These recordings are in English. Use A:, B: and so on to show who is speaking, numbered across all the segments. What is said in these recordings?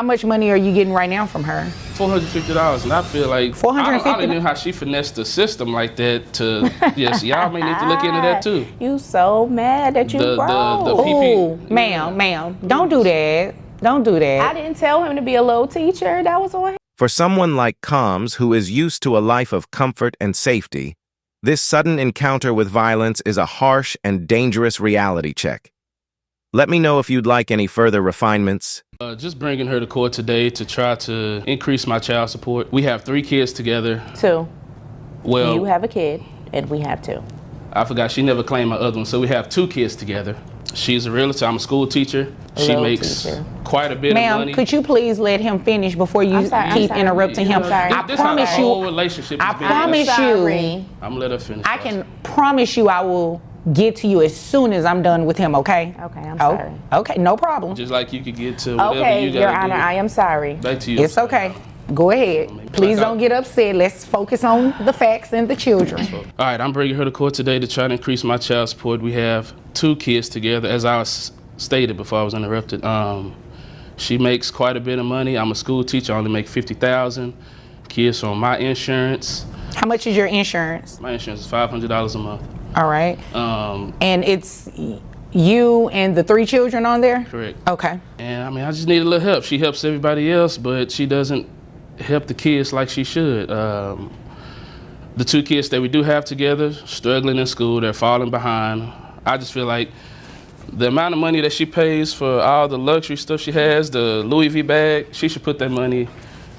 A: How much money are you getting right now from her?
B: $450, and I feel like
A: $450.
B: I don't know how she finessed the system like that. To yes, y'all may need to look into that too.
C: You so mad that you broke.
B: The PP.
A: Ooh, ma'am, don't do that. Don't do that.
C: I didn't tell him to be a little teacher. That was on him.
D: For someone like Combs, who is used to a life of comfort and safety, this sudden encounter with violence is a harsh and dangerous reality check. Let me know if you'd like any further refinements.
B: Just bringing her to court today to try to increase my child support. We have 3 kids together.
C: 2.
B: Well,
C: You have a kid, and we have 2.
B: I forgot she never claimed my other one, so we have 2 kids together. She's a realtor. I'm a school teacher. She makes quite a bit of money.
A: Ma'am, could you please let him finish before you keep interrupting him?
C: I
A: promise you.
B: Whole relationship
A: I promise you.
B: I'm gonna let her finish.
A: I can promise you I will get to you as soon as I'm done with him, okay?
C: Okay, I'm sorry.
A: Okay, no problem.
B: Just like you could get to whatever
C: Okay,
B: you gotta
C: Your Honor,
B: do.
C: I am sorry.
B: Back to you.
A: It's okay. Go ahead. Please don't get upset. Let's focus on the facts and the children.
B: All right, I'm bringing her to court today to try to increase my child support. We have 2 kids together, as I stated before I was interrupted. She makes quite a bit of money. I'm a school teacher. I only make $50,000. Kids on my insurance.
A: How much is your insurance?
B: My insurance is $500 a month.
A: All right. And it's you and the 3 children on there?
B: Correct.
A: Okay.
B: And I mean, I just need a little help. She helps everybody else, but she doesn't help the kids like she should. The 2 kids that we do have together, struggling in school, they're falling behind. I just feel like the amount of money that she pays for all the luxury stuff she has, the Louis V bag, she should put that money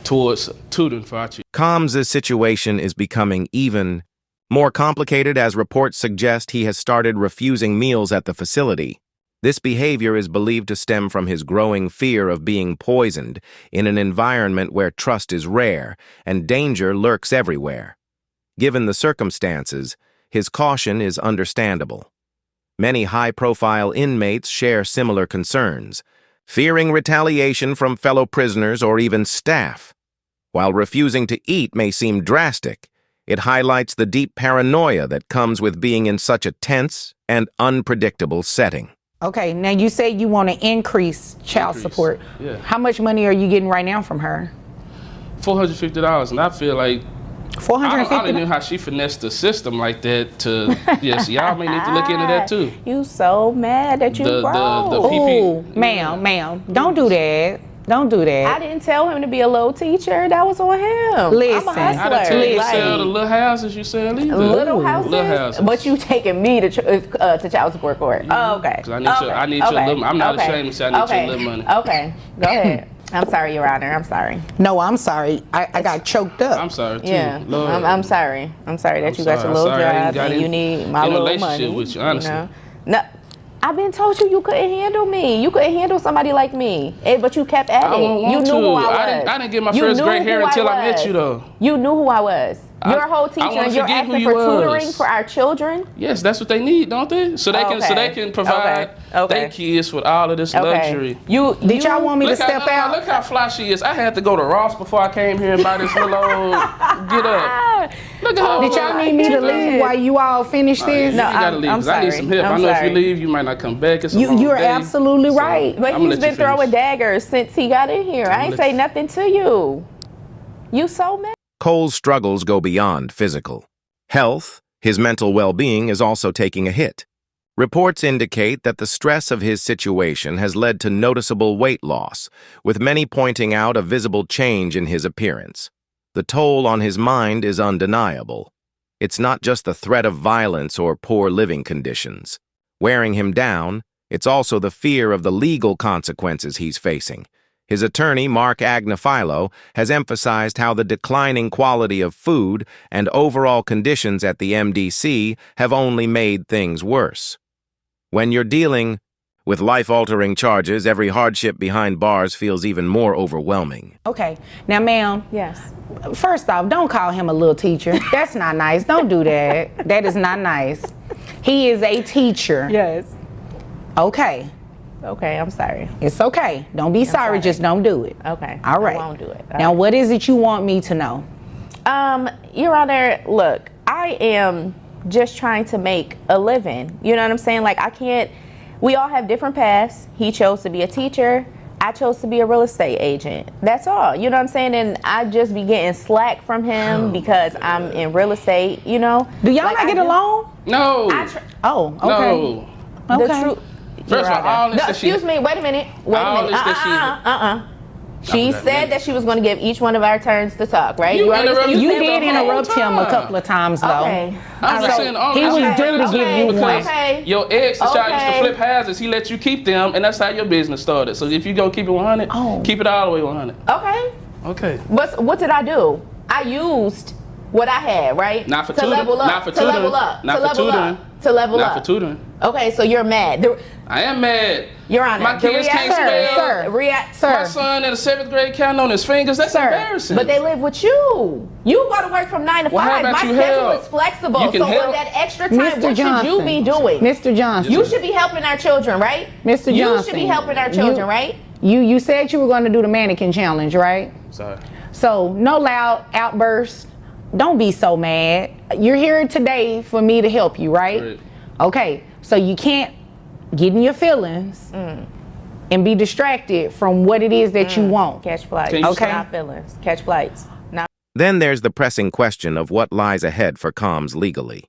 B: towards tutoring for our children.
D: Combs' situation is becoming even more complicated as reports suggest he has started refusing meals at the facility. This behavior is believed to stem from his growing fear of being poisoned in an environment where trust is rare and danger lurks everywhere. Given the circumstances, his caution is understandable. Many high-profile inmates share similar concerns, fearing retaliation from fellow prisoners or even staff. While refusing to eat may seem drastic, it highlights the deep paranoia that comes with being in such a tense and unpredictable setting.
A: Okay, now you say you want to increase child support.
B: Yeah.
A: How much money are you getting right now from her?
B: $450, and I feel like I don't
A: $450.
B: know how she finessed the system like that. To yes, y'all may need to look into that too.
C: You so mad that you broke.
B: The
A: Ooh,
B: PP.
A: ma'am, don't do that. Don't do that.
C: I didn't tell him to be a little teacher. That was on him.
A: Listen.
C: I'm a
B: I
C: hustler.
B: didn't tell you to
C: Like,
B: sell the little houses you sell either.
C: little houses?
B: Little houses.
C: But you taking me to child support court. Oh, okay.
B: 'Cause I need your little. I'm not ashamed to say I need your little money.
C: Okay, go ahead. I'm sorry, Your Honor. I'm sorry.
A: No, I'm sorry. I got choked up.
B: I'm sorry too.
C: Yeah,
B: Lord.
C: I'm sorry. I'm sorry that you got your
B: I'm
C: little
B: sorry. I ain't
C: job
B: got
C: and you need my little
B: relationship
C: money.
B: with you, honestly.
C: No, I've been told you couldn't handle me. You couldn't handle somebody like me. But you kept at
B: I
C: it.
B: don't want
C: You knew
B: to.
C: who I was.
B: I didn't get my
C: You
B: first
C: knew
B: gray hair
C: who
B: until I met
C: was.
B: you, though.
C: You knew who I was. You're a whole teacher
B: wanna
C: and you're
B: forget who
C: asking
B: you
C: for
B: was.
C: tutoring for our children.
B: Yes, that's what they need, don't they? So they can provide their kids with all of this luxury.
A: Did y'all want me to step out?
B: Look how fly she is. I had to go to Ross before I came here and buy this little old get up. Look at her.
A: Did y'all need me to leave while you all finish this?
B: You gotta leave.
C: I'm
B: 'cause I need some help.
C: sorry.
B: I know if
C: I'm
B: you leave, you might not come back. It's a long
A: You're
B: day.
A: absolutely
B: So,
A: right.
C: But
B: I'ma
C: he's
B: let you
C: been throwing
B: finish.
C: daggers since he got in here. I ain't say nothing to you. You so mad.
D: Cole's struggles go beyond physical. Health, his mental well-being, is also taking a hit. Reports indicate that the stress of his situation has led to noticeable weight loss, with many pointing out a visible change in his appearance. The toll on his mind is undeniable. It's not just the threat of violence or poor living conditions. Wearing him down, it's also the fear of the legal consequences he's facing. His attorney, Mark Agnifilo, has emphasized how the declining quality of food and overall conditions at the MDC have only made things worse. When you're dealing with life-altering charges, every hardship behind bars feels even more overwhelming.
A: Okay. Now, ma'am.
C: Yes.
A: First off, don't call him a little teacher. That's not nice. Don't do that. That is not nice. He is a teacher.
C: Yes.
A: Okay.
C: Okay, I'm sorry.
A: It's okay. Don't be sorry. Just don't do it.
C: Okay.
A: All right.
C: I won't do it.
A: Now, what is it you want me to know?
C: Your Honor, look, I am just trying to make a living. You know what I'm saying? Like, we all have different paths. He chose to be a teacher. I chose to be a real estate agent. That's all. You know what I'm saying? And I just be getting slack from him because I'm in real estate, you know.
A: Do y'all not get along?
B: No.
A: Oh, okay.
B: No.
C: The
A: Okay.
C: truth.
B: First of all, all this
C: No,
B: that she-
C: excuse me. Wait a minute. Wait a
B: all
C: minute.
B: this that
C: She said that she was going to give each one of our turns to talk, right?
B: You
C: already
B: interrupted
C: said
A: You
B: me
A: did
B: the whole
A: interrupt him a
B: time.
A: couple of times, though.
C: Okay.
B: I'm just
A: So
B: saying, all
A: he
B: this
A: was
B: shit
A: due to
B: is
A: give you
B: because
A: one.
C: Okay.
B: your ex is trying
C: Okay.
B: to flip houses. He let you keep them, and that's how your business started. So if you go keep it 100, keep it all the way 100.
C: Okay.
B: Okay.
C: But what did I do? I used what I had, right?
B: Not for
C: to
B: tutoring.
C: level up.
B: Not for
C: to level
B: tutoring.
C: up.
B: Not
C: to
B: for
C: level
B: tutoring.
C: up. To level
B: Not
C: up.
B: for tutoring.
C: Okay, so you're mad.
B: I am mad.
C: Your Honor,
B: My kids can't spell. My
C: Sir.
B: son in the 7th grade counting on his fingers. That's embarrassing.
C: But they live with you. You go to work from 9 to 5.
B: Well, how about
C: My
B: you
C: schedule
B: help?
C: is flexible.
B: You can
C: So
B: help.
C: with that extra time,
A: Mr.
C: what
A: Johnson.
C: should you be doing?
A: Mr. Johnson.
C: You should be helping our children, right?
A: Mr. Johnson.
C: You should be helping our children, right?
A: You said you were going to do the mannequin challenge, right?
B: Sorry.
A: So no loud outbursts. Don't be so mad. You're here today for me to help you, right?
B: Right.
A: Okay. So you can't get in your feelings and be distracted from what it is that you want.
C: Catch flights.
B: Can you
A: Okay.
C: Not feelings. Catch flights. Not
D: Then there's the pressing question of what lies ahead for Combs legally.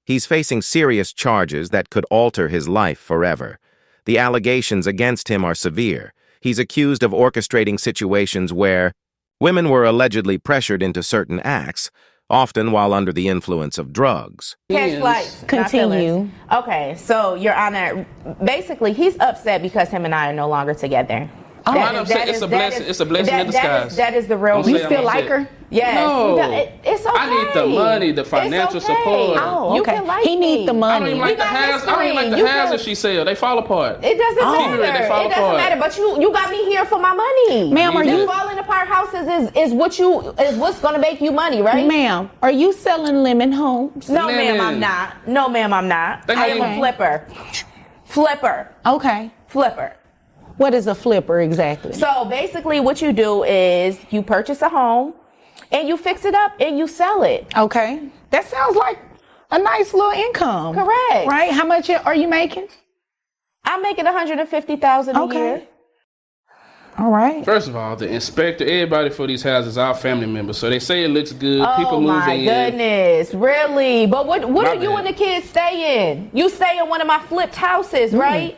D: He's facing serious charges that could alter his life forever. The allegations against him are severe. He's accused of orchestrating situations where women were allegedly pressured into certain acts, often while under the influence of drugs.
C: catch flights. Not
A: Continue.
C: feelings. Okay, so Your Honor, basically he's upset because him and I are no longer together.
B: I'm not upset. It's a blessing. It's a blessing in disguise.
C: That is the real
B: Don't
A: You
B: say I'm
A: still
B: upset.
A: like her?
C: Yes.
B: No.
C: It's okay.
B: I need the money, the financial
C: It's okay.
B: support.
A: Oh,
C: You
A: okay.
C: can like
A: He need the
C: me.
A: money.
B: I don't even like
C: We
B: the
C: got
B: houses. I don't even like
C: history.
B: the
C: You
B: houses
C: can-
B: she sell. They fall apart.
C: It doesn't matter.
B: They fall
C: It doesn't
B: apart.
C: matter. But you got me here for my money.
A: Ma'am, are
B: You
C: The
A: you,
B: did.
C: falling apart houses is what's gonna make you money, right?
A: ma'am, are you selling lemon homes?
C: No, ma'am,
B: Lemon.
C: I'm not. No, ma'am, I'm not.
B: They
C: I am
B: make-
C: a flipper. Flipper.
A: Okay.
C: Flipper.
A: What is a flipper exactly?
C: So basically what you do is you purchase a home and you fix it up and you sell it.
A: Okay. That sounds like a nice little income.
C: Correct.
A: Right? How much are you making?
C: I'm making $150,000 a
A: Okay.
C: year.
A: All right.
B: First of all, the inspector, everybody for these houses, our family members. So they say it looks good.
C: Oh
B: People move
C: my
B: in.
C: goodness, really? But what
B: My
C: are you
B: bad.
C: and the kids stay in? You stay in one of my flipped houses, right?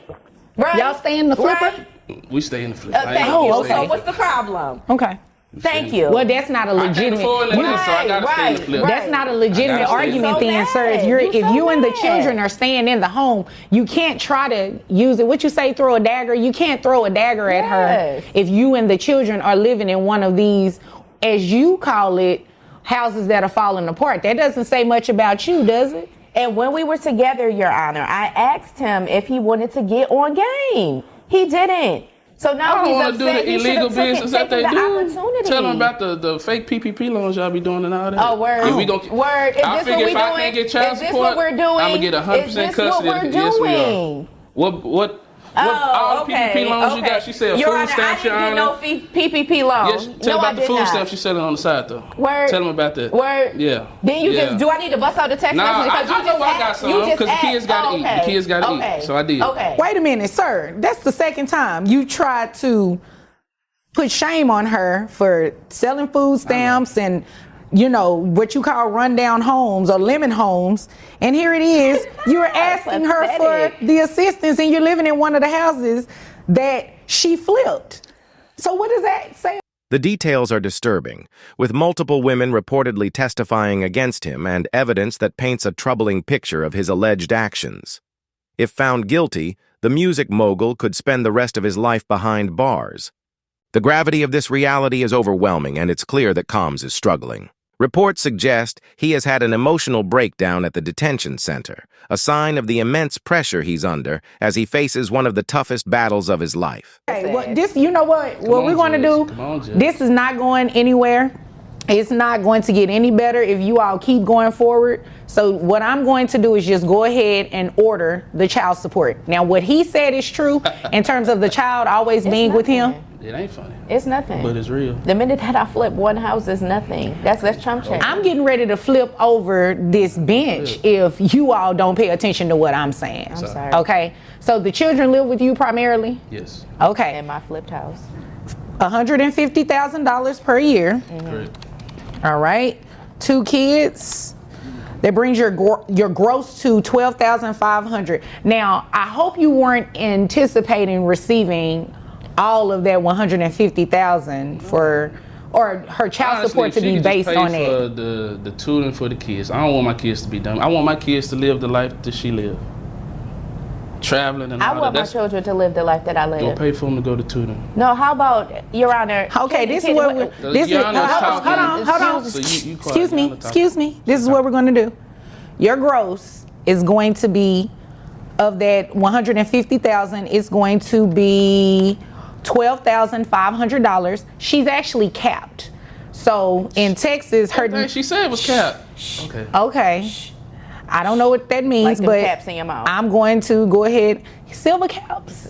C: Right.
A: Y'all stay in the flipper?
C: Right?
B: We stay in the flip.
C: Thank
A: Oh,
C: you.
A: okay.
C: So what's the problem?
A: Okay.
C: Thank you.
A: Well, that's not a
B: I can't
A: legitimate.
B: afford the land, so I gotta stay in the flip.
C: right.
A: That's not a legitimate
B: I gotta stay.
A: argument
C: You so
A: then, sir. If
C: mad.
A: you're
C: You
A: if
C: so
A: you and the
C: mad.
A: children are staying in the home, you can't try to use it. What you say, throw a dagger? You can't throw a dagger at her
C: Yes.
A: if you and the children are living in one of these, as you call it, houses that are falling apart. That doesn't say much about you, does it?
C: And when we were together, Your Honor, I asked him if he wanted to get on game. He didn't. So now
B: I don't
C: he's
B: want to do
C: upset.
B: the
C: He should've
B: illegal
C: taken
B: business that they
C: the
B: do.
C: opportunity.
B: Tell them about the fake PPP loans y'all be doing and all that.
C: Oh, word.
B: If we gon-
C: Word. Is
B: I
C: this
B: figure
C: what
B: if
C: we're
B: I
C: doing?
B: can't get child
C: Is this
B: support,
C: what we're doing?
B: I'm gonna get 100%
C: Is this
B: custody.
C: what we're
B: Yes, we are.
C: doing?
B: What
C: Oh,
B: all the
C: okay.
B: PPP loans you
C: okay.
B: got? She said
C: Your
B: food
C: Honor,
B: stamps, Your
C: I didn't
B: Honor.
C: get no PPP loan.
B: Yes, tell
C: no,
B: about
C: I
B: the
C: did
B: food
C: not.
B: stamps she's selling on the side though.
C: Word.
B: Tell them about that.
C: Word.
B: Yeah.
C: Then you
B: Yeah.
C: just, do I need to bust out the text
B: Nah,
C: message?
B: I
C: Because you
B: know
C: just
B: I got
C: asked-
B: some,
C: you just
B: 'cause the
C: asked-
B: kids gotta eat. The kids gotta eat.
C: okay.
B: So I did.
C: Okay.
A: Wait a minute, sir. That's the second time you tried to put shame on her for selling food stamps and, you know, what you call rundown homes or lemon homes. And here it is. You're asking her for
C: Pathetic.
A: the assistance and you're living in one of the houses that she flipped. So what does that say?
D: The details are disturbing, with multiple women reportedly testifying against him and evidence that paints a troubling picture of his alleged actions. If found guilty, the music mogul could spend the rest of his life behind bars. The gravity of this reality is overwhelming, and it's clear that Combs is struggling. Reports suggest he has had an emotional breakdown at the detention center, a sign of the immense pressure he's under as he faces one of the toughest battles of his life.
A: Okay, well, this, you know what we're going to do?
B: Come on, Judge.
A: This is not going anywhere. It's not going to get any better if you all keep going forward. So what I'm going to do is just go ahead and order the child support. Now, what he said is true in terms of the child always being with him.
B: It ain't funny,
C: It's nothing.
B: but it's real.
C: The minute that I flip one house is nothing. That's chump change.
A: I'm getting ready to flip over this bench if you all don't pay attention to what I'm saying.
C: I'm sorry.
A: Okay, so the children live with you primarily?
B: Yes.
A: Okay,
C: In my flipped house.
A: $150,000 per year.
B: Correct.
A: All right, 2 kids. That brings your gross to $12,500. Now, I hope you weren't anticipating receiving all of that $150,000 for, or her child
B: Honestly,
A: support to
B: she
A: be
B: can
A: based
B: just pay
A: on
B: for
A: that.
B: the tutoring for the kids. I don't want my kids to be dumb. I want my kids to live the life that she lived. Traveling and
C: I
B: all
C: want
B: that.
C: my children to live the life that I
B: Don't
C: live.
B: pay for them to go to tutoring.
C: No, how about, Your Honor?
A: Okay, this is what this is.
B: Yana talking.
A: Hold on.
B: So you quiet, Yana talking.
A: Excuse me. This is what we're going to do. Your gross is going to be, of that $150,000, it's going to be $12,500. She's actually capped. So in Texas, her
B: Everything she said was cap. Okay.
A: okay. I don't know what that means,
C: Like them
A: but
C: caps in your mouth.
A: I'm going to go ahead. Silver caps.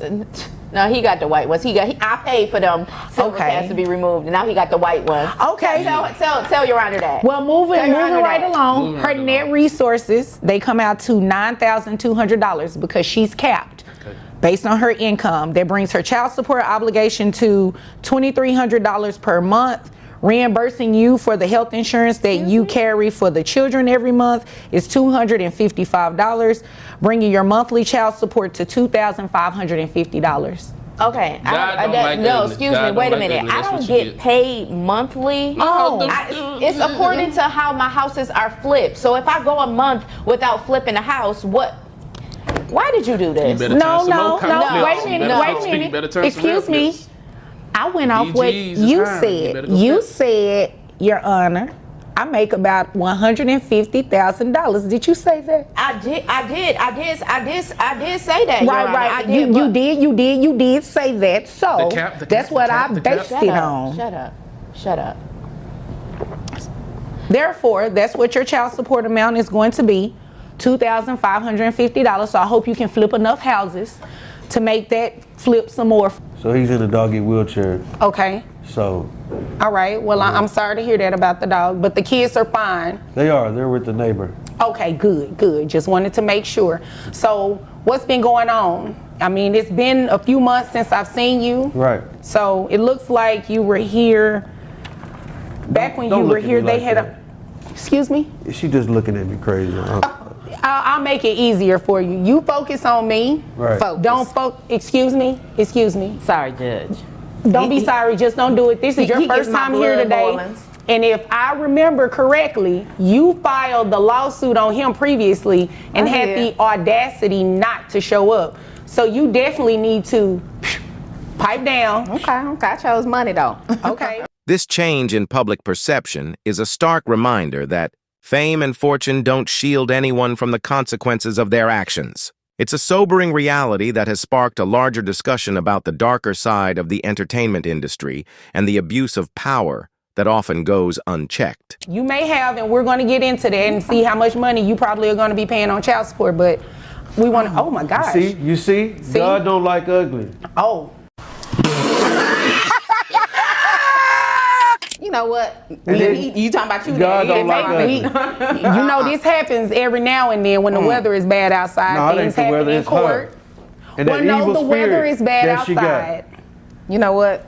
C: No, he got the white ones. I paid for them silver
A: Okay.
C: caps to be removed, and now he got the white ones.
A: Okay.
C: Tell Your Honor that.
A: Well, moving
C: Tell Your Honor
A: right
C: that.
A: along,
B: Moving
A: her
B: right
A: net
B: along.
A: resources, they come out to $9,200 because she's capped.
B: Okay.
A: Based on her income. That brings her child support obligation to $2,300 per month. Reimbursing you for the health insurance that you carry for the children every month is $255, bringing your monthly child support to $2,550.
C: Okay.
B: God don't like
C: no,
B: ugly.
C: excuse
B: God
C: me.
B: don't
C: Wait a
B: like
C: minute.
B: ugly.
C: I
B: That's
C: don't
B: what you
C: get
B: get.
C: paid monthly.
B: Oh,
C: It's according to how my houses are flipped. So if I go a month without flipping a house, what? Why did you do
B: You
C: this?
B: better
A: No,
B: turn some
A: no,
B: more
A: no,
B: flips.
A: wait a
B: You
A: minute,
B: better-
A: wait a
B: You
A: minute.
B: better turn some
A: Excuse me.
B: flips.
A: I went off what
B: DGs is
A: you
B: hiring. You
A: said.
B: better go
A: You
B: flip.
A: said, Your Honor, I make about $150,000. Did you say that?
C: I did say that. Your
A: Right,
C: Honor. I
A: right.
C: did,
A: You
C: but-
A: did say that. So
B: The cap,
A: that's what I
B: the cap.
A: based
C: Shut
A: it
C: up.
A: on.
C: Shut up.
A: Therefore, that's what your child support amount is going to be, $2,550. So I hope you can flip enough houses to make that flip some more.
E: So he's in a doggy wheelchair.
A: Okay.
E: So
A: All right. Well, I'm sorry to hear that about the dog, but the kids are fine.
E: they're with the neighbor.
A: Okay, good. Just wanted to make sure. So what's been going on? I mean, it's been a few months since I've seen you.
E: Right.
A: So it looks like you were here, back when you
E: Don't
A: were
E: look at
A: here,
E: me
A: they
E: like
A: had
E: that.
A: a, excuse me?
E: She just looking at me crazy.
A: I'll make it easier for you. You focus on me.
E: Right.
A: Don't excuse me.
F: Sorry, Judge.
A: Don't be sorry, just don't do it. This is your
C: he
A: first
C: gets my
A: time here
C: blood
A: today.
C: boilings.
A: And if I remember correctly, you filed the lawsuit on him previously and
C: I
A: had
C: did.
A: the audacity not to show up. So you definitely need to pipe down.
F: Okay. I chose money though.
A: Okay.
D: This change in public perception is a stark reminder that fame and fortune don't shield anyone from the consequences of their actions. It's a sobering reality that has sparked a larger discussion about the darker side of the entertainment industry and the abuse of power that often goes unchecked.
A: You may have, and we're going to get into that and see how much money you probably are going to be paying on child support, but we want to, oh my gosh.
E: You see? God don't like ugly.
A: Oh.
F: You know what?
E: And then
F: You talking about you?
E: God
F: there.
E: don't like
A: We-
E: ugly.
A: you know, this happens every now and then when the weather is bad outside.
E: No, it ain't
A: Things
E: the
A: happen
E: weather,
A: in
E: it's her.
A: court.
E: And
A: Well,
E: that
A: no,
E: evil
A: the weather
E: spirit
A: is bad
E: that she got.
A: outside.
F: You know what?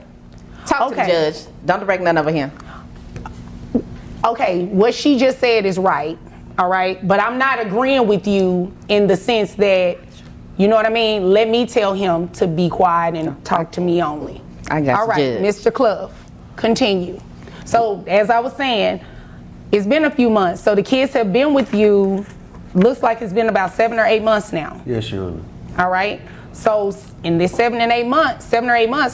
F: Talk to the
A: Okay.
F: judge. Don't direct none over him.
A: Okay, what she just said is right, all right? But I'm not agreeing with you in the sense that, you know what I mean? Let me tell him to be quiet and talk to me only.
F: I got
A: All
F: you,
A: right,
F: Judge.
A: Mr. Clough, continue. So, as I was saying, it's been a few months. So the kids have been with you, looks like it's been about 7 or 8 months now,
E: Yes, Your Honor.
A: all right? So in this 7 or 8 months,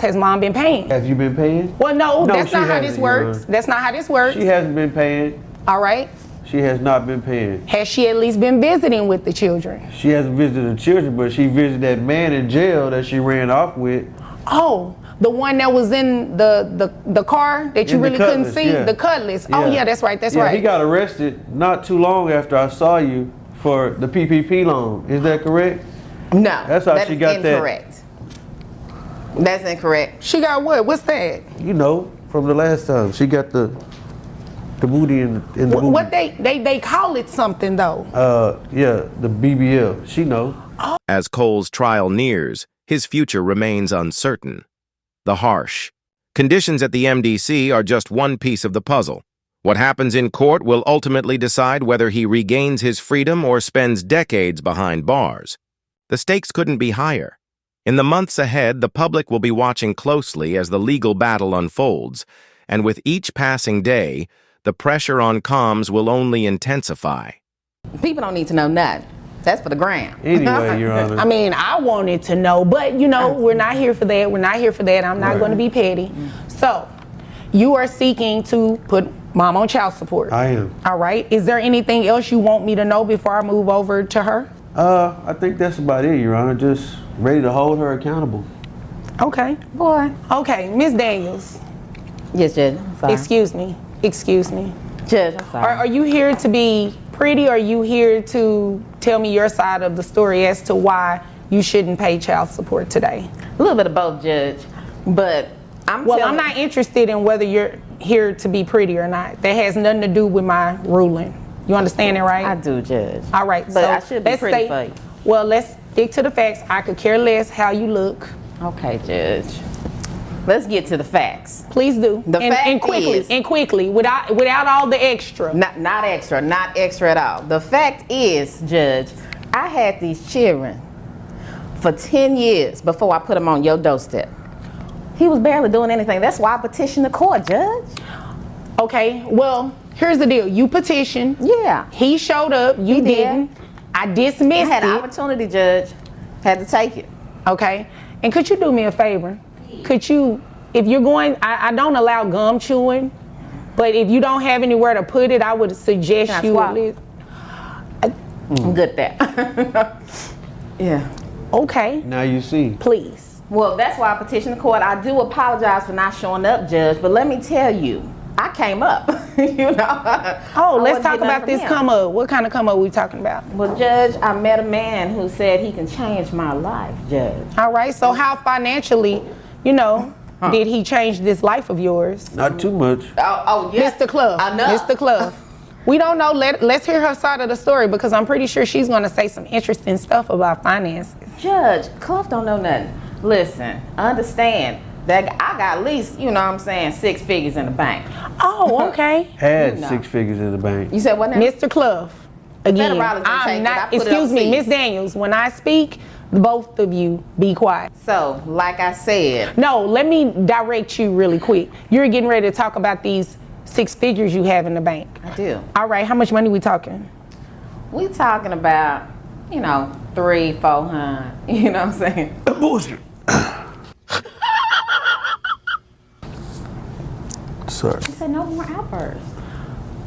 A: has mom been paying?
E: Have you been paying?
A: Well, no,
E: No,
A: that's
E: she
A: not how this
E: hasn't, Your
A: works.
E: Honor.
A: That's not how this works,
E: She hasn't been paying.
A: all right?
E: She has not been paying.
A: Has she at least been visiting with the children?
E: She hasn't visited the children, but she visited that man in jail that she ran off with.
A: Oh, the one that was in the car that you
E: In the
A: really couldn't
E: Cutlass,
A: see?
E: yeah.
A: The Cutlass. Oh, yeah, that's right, that's
E: Yeah,
A: right.
E: he got arrested not too long after I saw you for the PPP loan. Is that correct?
F: No.
E: That's how
F: that
E: she
F: is
E: got that.
F: incorrect. That's incorrect.
A: She got what? What's that?
E: You know, from the last time, she got the booty in the booty.
A: What they call it something though.
E: Yeah, the BBL. She know.
D: As Cole's trial nears, his future remains uncertain. The harsh conditions at the MDC are just one piece of the puzzle. What happens in court will ultimately decide whether he regains his freedom or spends decades behind bars. The stakes couldn't be higher. In the months ahead, the public will be watching closely as the legal battle unfolds, and with each passing day, the pressure on comms will only intensify.
F: People don't need to know nothing. That's for the gram.
E: Anyway, Your Honor.
A: I mean, I wanted to know, but you know, we're not here for that. We're not here for that. I'm not going to be petty. So, you are seeking to put Mom on child support.
E: I am.
A: All right. Is there anything else you want me to know before I move over to her?
E: I think that's about it, Your Honor. Just ready to hold her accountable.
A: Okay.
F: Boy.
A: Okay, Miss Daniels.
F: Yes, Judge. I'm sorry.
A: Excuse me. Excuse me.
F: Judge, I'm sorry.
A: Are you here to be pretty, or are you here to tell me your side of the story as to why you shouldn't pay child support today?
F: A little bit of both, Judge. But I'm
A: not interested in whether you're here to be pretty or not. That has nothing to do with my ruling. You understand it, right?
F: I do, Judge.
A: All right.
F: But
A: so
F: I should be pretty for you.
A: Well, let's stick to the facts. I could care less how you look.
F: Okay, Judge. Let's get to the facts.
A: Please do.
F: The fact
A: and quickly, without all the extra.
F: Not extra at all. The fact is, Judge, I had these children for 10 years before I put them on your doorstep. He was barely doing anything. That's why I petitioned the court, Judge.
A: Okay, well, here's the deal. You petitioned.
F: Yeah.
A: He showed up. You didn't. I dismissed
F: I had
A: it.
F: an opportunity, Judge. Had to take it.
A: Okay. And could you do me a favor? Could you, if you're going, I don't allow gum chewing, but if you don't have anywhere to put it, I would suggest
F: Can I
A: you
F: swallow? I'm good at that. Yeah.
A: Okay.
E: Now you see.
A: Please.
F: Well, that's why I petitioned the court. I do apologize for not showing up, Judge, but let me tell you, I came up. You know.
A: Oh,
F: I
A: let's
F: wasn't
A: talk
F: getting
A: about
F: nothing
A: this
F: from him.
A: come up. What kind of come up we talking about?
F: Well, Judge, I met a man who said he can change my life, Judge.
A: All right. So how financially, did he change this life of yours?
E: Not too much.
F: Oh, yes.
A: Mr. Clough.
F: I know.
A: Mr. Clough. We don't know. Let's hear her side of the story, because I'm pretty sure she's going to say some interesting stuff about finances.
F: Judge, Clough don't know nothing. Listen, understand that I got at least, 6 figures in the bank.
A: Oh, okay.
E: Had
F: You know.
E: 6 figures in the bank.
F: You said what now?
A: Mr. Clough. Again,
F: Federale don't take
A: I'm
F: it. I
A: not.
F: put it
A: Excuse
F: on
A: me,
F: cease.
A: Miss Daniels. When I speak, both of you be quiet.
F: So, like I said,
A: No, let me direct you really quick. You're getting ready to talk about these 6 figures you have in the bank.
F: I do.
A: All right, how much money we talking?
F: We talking about, 300-400. You know what I'm saying?
E: Bullshit. Sorry.
F: You said no more outbursts.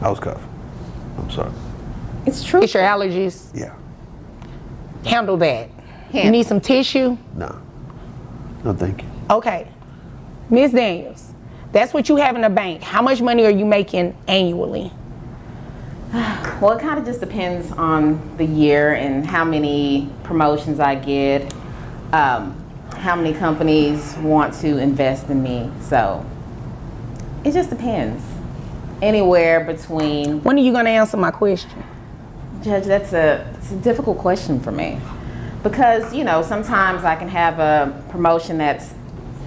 E: I was coughing. I'm sorry.
F: It's true.
A: It's your allergies.
E: Yeah.
A: Handle that. You
F: Handle.
A: need some tissue?
E: No. No, thank you.
A: Okay. Miss Daniels, that's what you have in the bank. How much money are you making annually?
F: Well, it kind of just depends on the year and how many promotions I get, how many companies want to invest in me. So it just depends. Anywhere between.
A: When are you going to answer my question?
F: Judge, it's a difficult question for me, because sometimes I can have a promotion that's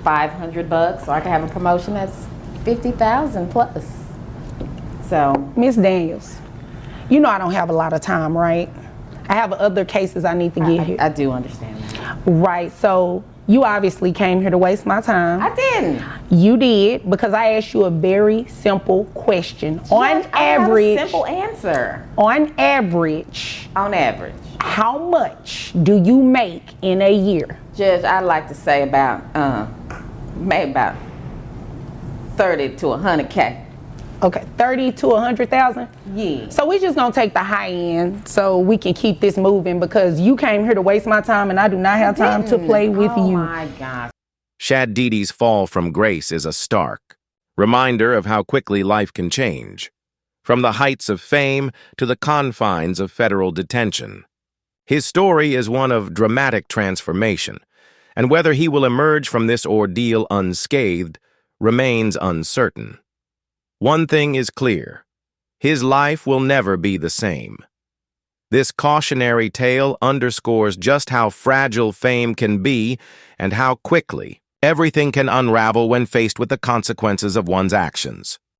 F: $500, or I can have a promotion that's $50,000 plus. So,
A: Miss Daniels, you know I don't have a lot of time, right? I have other cases I need to get here.
F: I do understand that.
A: Right, so you obviously came here to waste my time.
F: I didn't.
A: You did, because I asked you a very simple question.
F: Judge,
A: On
F: I have a
A: average,
F: simple answer.
A: on average,
F: On average,
A: how much do you make in a year?
F: Judge, I'd like to say about maybe about 30 to 100K.
A: Okay, 30 to 100,000?
F: Yeah.
A: So we just gonna take the high end so we can keep this moving, because you came here to waste my time and I do not have time to play with
F: Oh
A: you.
F: my gosh.
D: Shad Didi's fall from grace is a stark reminder of how quickly life can change, from the heights of fame to the confines of federal detention. His story is one of dramatic transformation, and whether he will emerge from this ordeal unscathed remains uncertain. One thing is clear: his life will never be the same. This cautionary tale underscores just how fragile fame can be and how quickly everything can unravel when faced with the consequences of one's actions.